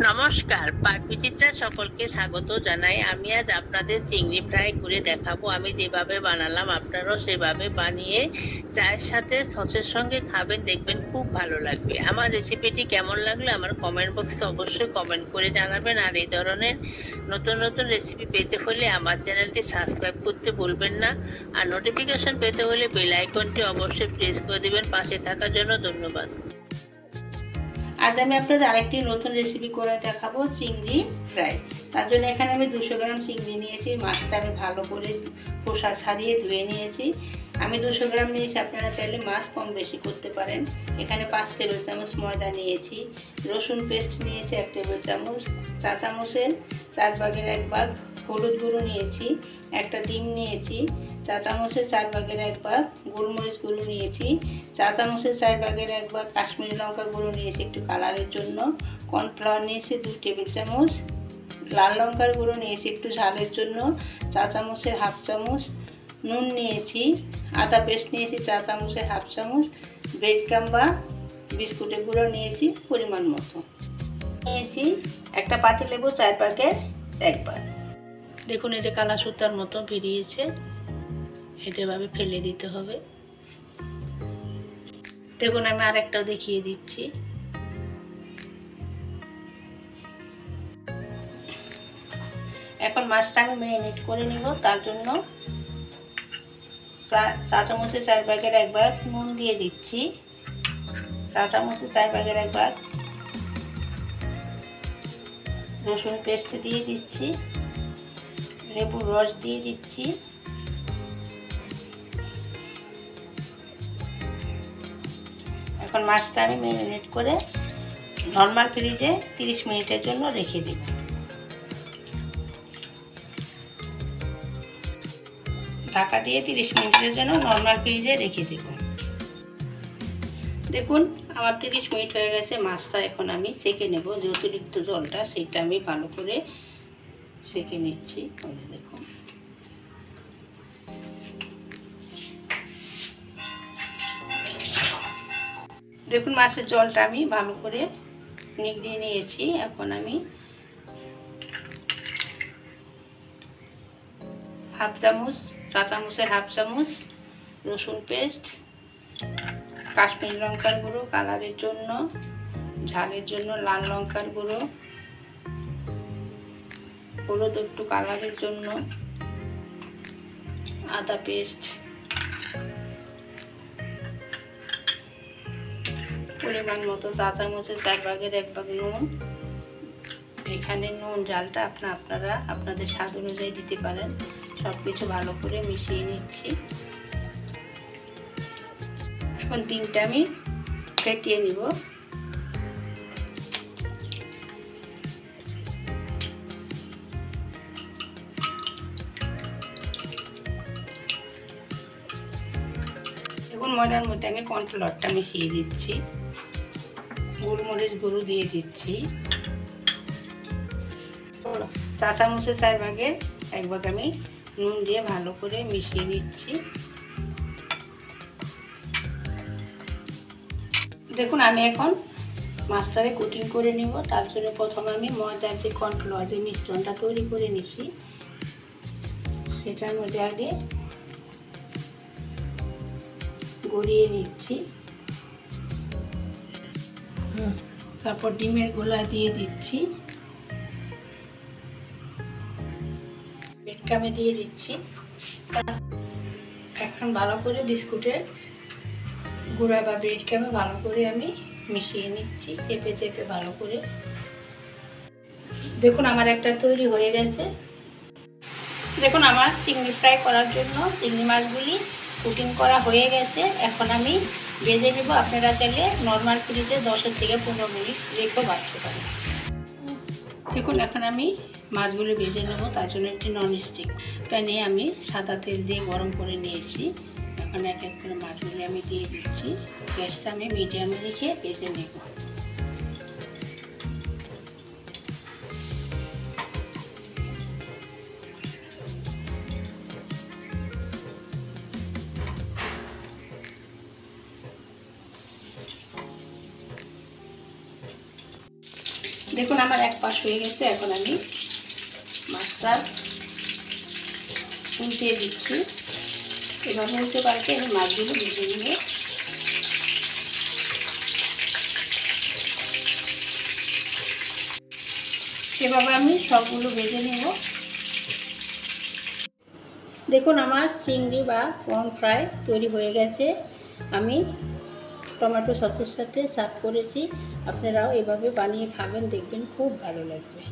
নমস্কার, পাকবিচিত্রা সকলকে স্বাগত জানাই। আমি আজ আপনাদের চিংড়ি ফ্রাই করে দেখাবো। আমি যেভাবে বানালাম আপনারাও সেভাবে বানিয়ে চায়ের সাথে সসের সঙ্গে খাবেন, দেখবেন খুব ভালো লাগবে। আমার রেসিপিটি কেমন লাগলো আমার কমেন্ট বক্সে অবশ্যই কমেন্ট করে জানাবেন। আর এই ধরনের নতুন নতুন রেসিপি পেতে হলে আমার চ্যানেলটি সাবস্ক্রাইব করতে ভুলবেন না। আর নোটিফিকেশন পেতে হলে বেল আইকনটি অবশ্যই প্রেস করে দেবেন। পাশে থাকার জন্য ধন্যবাদ। আজ আমি আপনাদের আরেকটি নতুন রেসিপি করে দেখাবো, চিংড়ি ফ্রাই। তার জন্য এখানে আমি 200 গ্রাম চিংড়ি নিয়েছি। মাছটা আমি ভালো করে খোসা ছাড়িয়ে ধুয়ে নিয়েছি। আমি 200 গ্রাম নিয়েছি, আপনারা চাইলে মাছ কম বেশি করতে পারেন। এখানে 5 টেবিল চামচ ময়দা নিয়েছি, রসুন পেস্ট নিয়েছি 1 টেবিল চামচ, চা চামচের 4 ভাগের 1 ভাগ হলুদ গুঁড়ো নিয়েছি, একটা ডিম নিয়েছি, চা চামচের 4 ভাগের 1 ভাগ গোলমরিচ গুঁড়ো নিয়েছি, চা চামচের 4 ভাগের 1 ভাগ কাশ্মীরি লঙ্কা গুঁড়ো নিয়েছি একটু কালারের জন্য, কর্নফ্লাওয়ার নিয়েছি 2 টেবিল চামচ, লাল লঙ্কার গুঁড়ো নিয়েছি একটু ঝালের জন্য চা চামচের হাফ চামচ, নুন নিয়েছি, আদা পেস্ট নিয়েছি চা চামচের হাফ চামচ, ব্রেড ক্রাম্ব বা বিস্কুটের গুঁড়ো নিয়েছি পরিমাণ মতো, নিয়েছি একটা পাতিলেবু 4 ভাগের 1 ভাগ। দেখুন এই যে কালা সুতার মতো বেরিয়েছে, এটা এভাবে ফেলে দিতে হবে। দেখুন আমি আরেকটাও দেখিয়ে দিচ্ছি। এখন মাছটা আমি ম্যারিনেট করে নিব। তার জন্য চা চামচের 4 ভাগের 1 ভাগ নুন দিয়ে দিচ্ছি, চা চামচের 4 ভাগের 1 ভাগ রসুন পেস্ট দিয়ে দিচ্ছি, লেবুর রস দিয়ে দিচ্ছি, এখন মাছটা আমি ম্যারিনেট করে নরমাল ফ্রিজে 30 মিনিটের জন্য রেখে দেব। ঢাকা দিয়ে 30 মিনিটের জন্য নরমাল ফ্রিজে রেখে দেব। দেখুন আমার 30 মিনিট হয়ে গেছে। মাছটা এখন আমি সেঁকে নেব, যে অতিরিক্ত জলটা সেটা আমি ভালো করে সেঁকে নিচ্ছি। দেখুন দেখুন মাছের জলটা আমি ভালো করে নিগড়িয়ে নিয়েছি। এখন আমি হাফ চামচ, চা চামচের হাফ চামচ রসুন পেস্ট, কাশ্মীরি লঙ্কার গুঁড়ো কালারের জন্য, ঝালের জন্য লাল লঙ্কার গুঁড়ো, হলুদ একটু কালারের জন্য, আদা পেস্ট, পরিমাণ মতো চা চামচের 4 ভাগের 1 ভাগ নুন। এখানে নুন ঝালটা আপনারা আপনাদের স্বাদ অনুযায়ী দিতে পারেন। সব কিছু ভালো করে মিশিয়ে নিচ্ছি। এখন ডিমটা আমি ফেটিয়ে নিব। এখন ময়দার মধ্যে আমি কর্নফ্লাওয়ারটা মিশিয়ে দিচ্ছি, গোলমরিচ গুঁড়ো দিয়ে দিচ্ছি, চা চামচের 4 ভাগের 1 ভাগ আমি নুন দিয়ে ভালো করে মিশিয়ে নিচ্ছি। দেখুন আমি এখন মাছটারে কোটিং করে নিব। তার জন্য প্রথমে আমি ময়দার যে কর্নফ্লাওয়ার যে মিশ্রণটা তৈরি করে নিছি সেটার মধ্যে আগে গড়িয়ে নিচ্ছি, তারপর ডিমের গোলা দিয়ে দিচ্ছি, ব্রেড ক্রাম্ব দিয়ে দিচ্ছি। এখন ভালো করে বিস্কুটের গুঁড়া বা ব্রেড ক্রাম্ব ভালো করে আমি মিশিয়ে নিচ্ছি, চেপে চেপে ভালো করে। দেখুন আমার একটা তৈরি হয়ে গেছে। দেখুন আমার চিংড়ি ফ্রাই করার জন্য চিংড়ি মাছগুলি কুটিং করা হয়ে গেছে। এখন আমি ভেজে নেব। আপনারা চাইলে নর্মাল ফ্রিজে 10 থেকে 15 মিনিট রেখে বাঁচতে পারেন। দেখুন এখন আমি মাছগুলো ভেজে নেব। তার জন্য একটি ননস্টিক প্যানে আমি সাদা তেল দিয়ে গরম করে নিয়েছি। এখন এক এক করে মাছগুলো আমি দিয়ে দিচ্ছি। গ্যাসটা আমি মিডিয়ামে রেখে ভেজে নেব। দেখুন আমার এক পাশ হয়ে গেছে, এখন আমি মাছটা উল্টে দিচ্ছি। এভাবে উল্টে পাল্টে আমি মাছগুলো ভেজে নিয়ে এভাবে আমি সবগুলো ভেজে নেব। দেখুন আমার চিংড়ি বা প্রন ফ্রাই তৈরি হয়ে গেছে। আমি টমেটো সসের সাথে সার্ভ করেছি। আপনারাও এভাবে বানিয়ে খাবেন, দেখবেন খুব ভালো লাগবে।